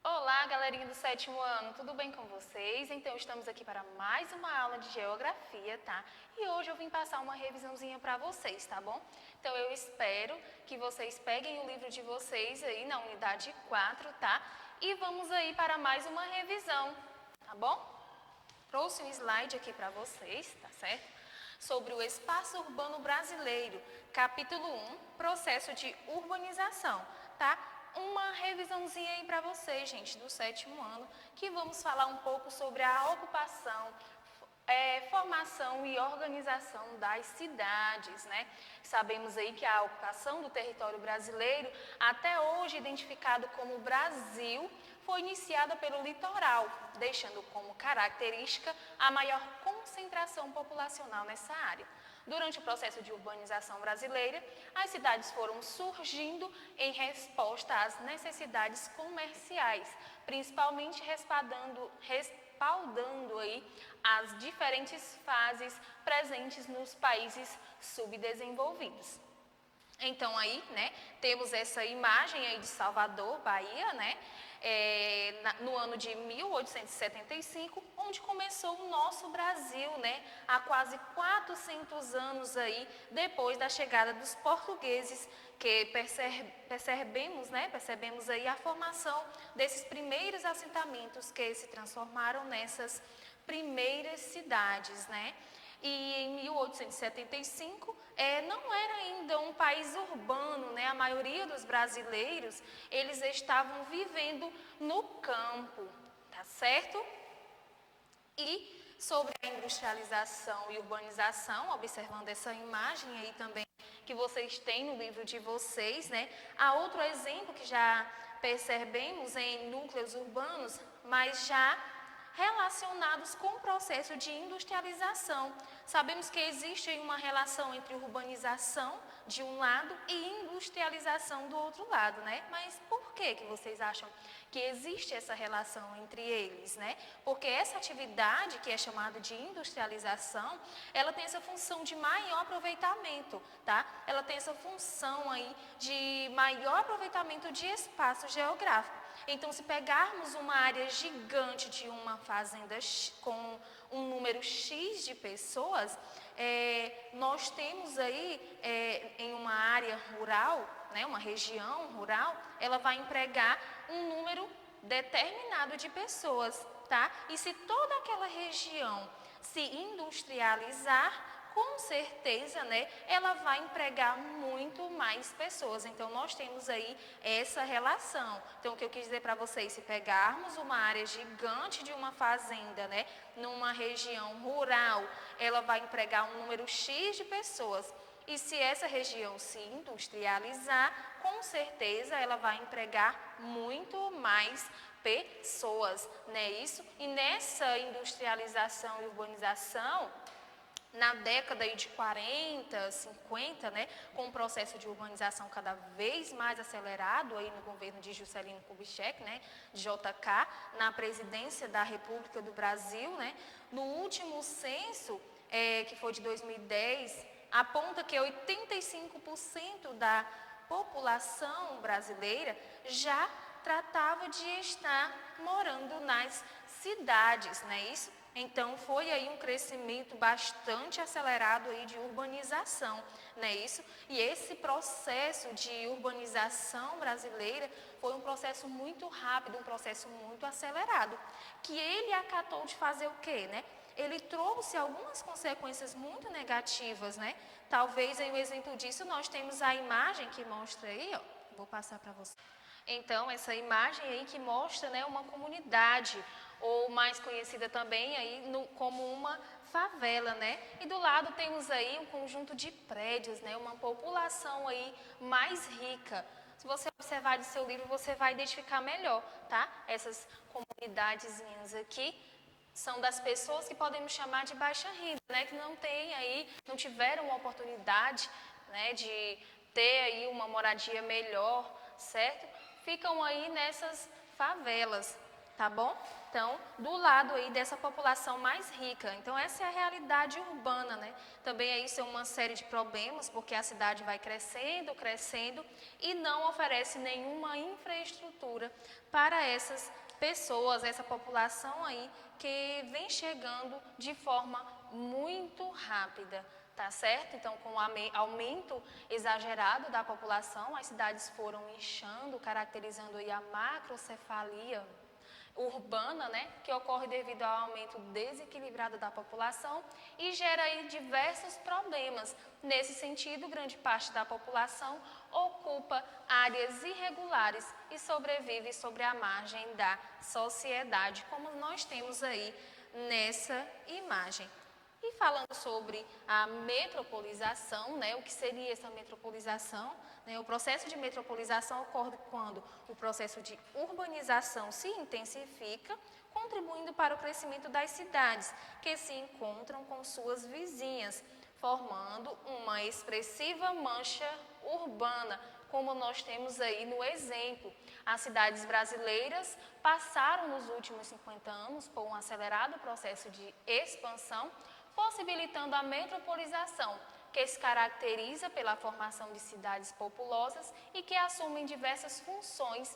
Olá, galerinha do sétimo ano, tudo bem com vocês? Então, estamos aqui para mais uma aula de geografia, tá? E hoje eu vim passar uma revisãozinha para vocês, tá bom? Então, eu espero que vocês peguem o livro de vocês aí na unidade 4, tá? E vamos aí para mais uma revisão, tá bom? Trouxe um slide aqui para vocês, tá certo? Sobre o espaço urbano brasileiro, capítulo 1, processo de urbanização, tá? Uma revisãozinha aí para vocês, gente, do sétimo ano, que vamos falar um pouco sobre a ocupação, formação e organização das cidades, né? Sabemos aí que a ocupação do território brasileiro, até hoje identificado como Brasil, foi iniciada pelo litoral, deixando como característica a maior concentração populacional nessa área. Durante o processo de urbanização brasileira, as cidades foram surgindo em resposta às necessidades comerciais, principalmente respaldando aí as diferentes fases presentes nos países subdesenvolvidos. Então aí, né, temos essa imagem aí de Salvador, Bahia, né, no ano de 1875, onde começou o nosso Brasil, né, há quase 400 anos aí, depois da chegada dos portugueses, que percebemos aí a formação desses primeiros assentamentos que se transformaram nessas primeiras cidades, né. E em 1875 não era ainda um país urbano, né? A maioria dos brasileiros, eles estavam vivendo no campo, tá certo? E sobre a industrialização e urbanização, observando essa imagem aí também que vocês têm no livro de vocês, né? Há outro exemplo que já percebemos em núcleos urbanos, mas já relacionados com o processo de industrialização. Sabemos que existe uma relação entre urbanização de um lado e industrialização do outro lado, né? Mas por que vocês acham que existe essa relação entre eles, né? Porque essa atividade que é chamada de industrialização, ela tem essa função de maior aproveitamento, tá? Ela tem essa função aí de maior aproveitamento de espaço geográfico. Então, se pegarmos uma área gigante de uma fazenda com um número X de pessoas, nós temos aí em uma área rural, né, uma região rural, ela vai empregar um número determinado de pessoas, tá? E se toda aquela região se industrializar, com certeza, né, ela vai empregar muito mais pessoas. Então, nós temos aí essa relação. Então, o que eu quis dizer para vocês, se pegarmos uma área gigante de uma fazenda, né, numa região rural, ela vai empregar um número X de pessoas. E se essa região se industrializar, com certeza ela vai empregar muito mais pessoas, né, isso? E nessa industrialização e urbanização, na década de 40, 50, né, com o processo de urbanização cada vez mais acelerado aí no governo de Juscelino Kubitschek, né, de JK, na presidência da República do Brasil, né, no último censo, que foi de 2010, aponta que 85% da população brasileira já tratava de estar morando nas cidades, não é isso? Então, foi aí um crescimento bastante acelerado aí de urbanização, não é isso? E esse processo de urbanização brasileira foi um processo muito rápido, um processo muito acelerado, que ele acatou de fazer o quê, né? Ele trouxe algumas consequências muito negativas, né? Talvez aí um exemplo disso nós temos a imagem que mostra aí, ó, vou passar para você. Então, essa imagem aí que mostra, né, uma comunidade, ou mais conhecida também aí como uma favela, né? E do lado temos aí um conjunto de prédios, né, uma população aí mais rica. Se você observar de seu livro, você vai identificar melhor, tá? Essas comunidadezinhas aqui são das pessoas que podemos chamar de baixa renda, né, que não tem aí, não tiveram uma oportunidade, né, de ter aí uma moradia melhor, certo? Ficam aí nessas favelas, tá bom? Então, do lado aí dessa população mais rica. Então, essa é a realidade urbana, né? Também aí isso é uma série de problemas, porque a cidade vai crescendo, crescendo e não oferece nenhuma infraestrutura para essas pessoas, essa população aí que vem chegando de forma muito rápida, tá certo? Então, com o aumento exagerado da população, as cidades foram inchando, caracterizando aí a macrocefalia urbana, né, que ocorre devido ao aumento desequilibrado da população e gera aí diversos problemas. Nesse sentido, grande parte da população ocupa áreas irregulares e sobrevive sobre a margem da sociedade, como nós temos aí nessa imagem. E falando sobre a metropolização, né, o que seria essa metropolização? Né, o processo de metropolização ocorre quando o processo de urbanização se intensifica, contribuindo para o crescimento das cidades, que se encontram com suas vizinhas, formando uma expressiva mancha urbana, como nós temos aí no exemplo. As cidades brasileiras passaram nos últimos 50 anos por um acelerado processo de expansão, possibilitando a metropolização, que se caracteriza pela formação de cidades populosas e que assumem diversas funções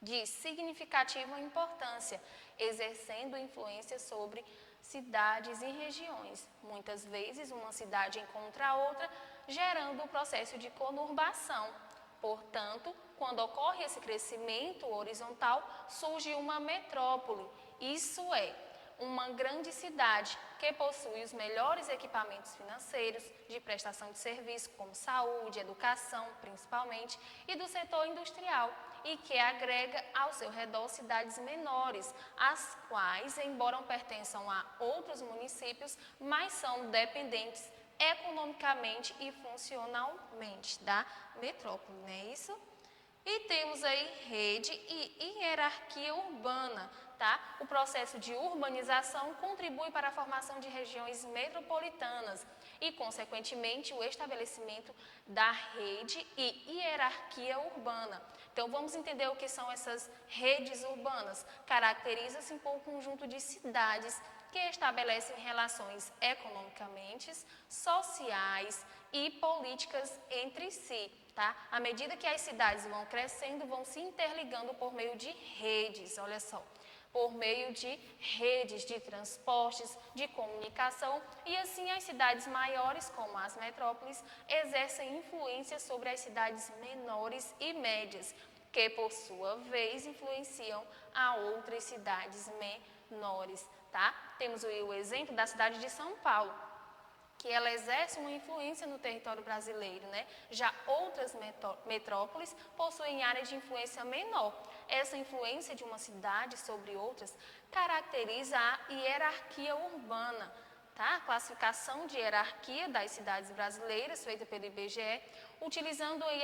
de significativa importância, exercendo influência sobre cidades e regiões. Muitas vezes, uma cidade encontra a outra, gerando o processo de conurbação. Portanto, quando ocorre esse crescimento horizontal, surge uma metrópole, isso é, uma grande cidade que possui os melhores equipamentos financeiros de prestação de serviço, como saúde, educação, principalmente, e do setor industrial, e que agrega ao seu redor cidades menores, as quais, embora pertençam a outros municípios, mas são dependentes economicamente e funcionalmente da metrópole, não é isso? E temos aí rede e hierarquia urbana, tá? O processo de urbanização contribui para a formação de regiões metropolitanas e, consequentemente, o estabelecimento da rede e hierarquia urbana. Então, vamos entender o que são essas redes urbanas. Caracteriza-se por um conjunto de cidades que estabelecem relações economicamente, sociais e políticas entre si. Tá? À medida que as cidades vão crescendo, vão se interligando por meio de redes, olha só, por meio de redes de transportes, de comunicação, e assim as cidades maiores, como as metrópoles, exercem influência sobre as cidades menores e médias, que por sua vez influenciam a outras cidades menores. Tá? Temos o exemplo da cidade de São Paulo, que ela exerce uma influência no território brasileiro, né? Já outras metrópoles possuem áreas de influência menor. Essa influência de uma cidade sobre outras caracteriza a hierarquia urbana, tá? A classificação de hierarquia das cidades brasileiras, feita pelo IBGE, utilizando aí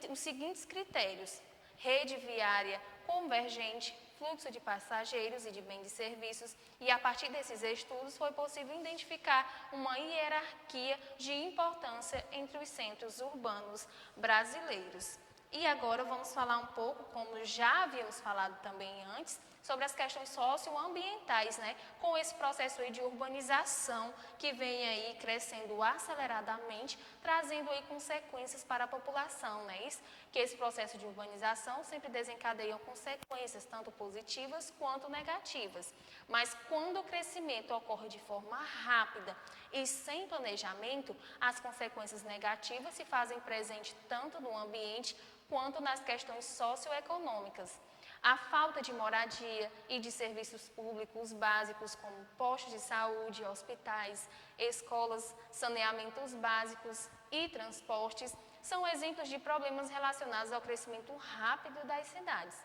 os seguintes critérios: rede viária convergente, fluxo de passageiros e de bens e serviços, e a partir desses estudos foi possível identificar uma hierarquia de importância entre os centros urbanos brasileiros. E agora vamos falar um pouco, como já havíamos falado também antes, sobre as questões socioambientais, né? Com esse processo aí de urbanização que vem aí crescendo aceleradamente, trazendo aí consequências para a população, né? Isso, que esse processo de urbanização sempre desencadeia consequências tanto positivas quanto negativas. Mas quando o crescimento ocorre de forma rápida e sem planejamento, as consequências negativas se fazem presente tanto no ambiente quanto nas questões socioeconômicas. A falta de moradia e de serviços públicos básicos como postos de saúde, hospitais, escolas, saneamentos básicos e transportes são exemplos de problemas relacionados ao crescimento rápido das cidades.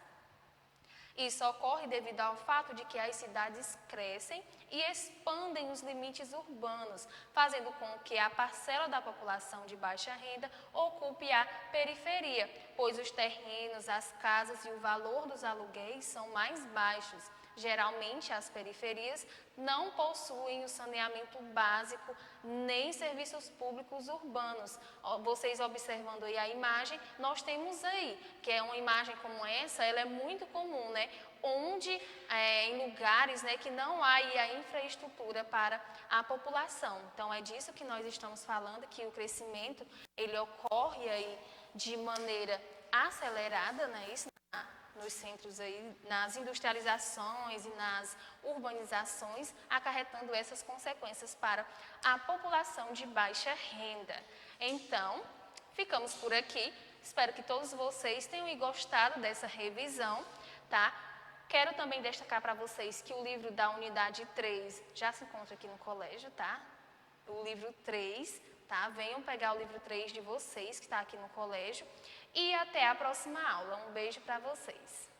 Isso ocorre devido ao fato de que as cidades crescem e expandem os limites urbanos, fazendo com que a parcela da população de baixa renda ocupe a periferia, pois os terrenos, as casas e o valor dos aluguéis são mais baixos. Geralmente, as periferias não possuem o saneamento básico nem serviços públicos urbanos. Vocês observando aí a imagem, nós temos aí, que é uma imagem como essa, ela é muito comum, né? Onde, em lugares, né, que não há aí a infraestrutura para a população. Então, é disso que nós estamos falando, que o crescimento, ele ocorre aí de maneira acelerada, né, isso nos centros aí, nas industrializações e nas urbanizações, acarretando essas consequências para a população de baixa renda. Então, ficamos por aqui. Espero que todos vocês tenham gostado dessa revisão, tá? Quero também destacar para vocês que o livro da unidade 3 já se encontra aqui no colégio, tá? O livro 3, tá? Venham pegar o livro 3 de vocês, que está aqui no colégio. E até a próxima aula. Um beijo para vocês.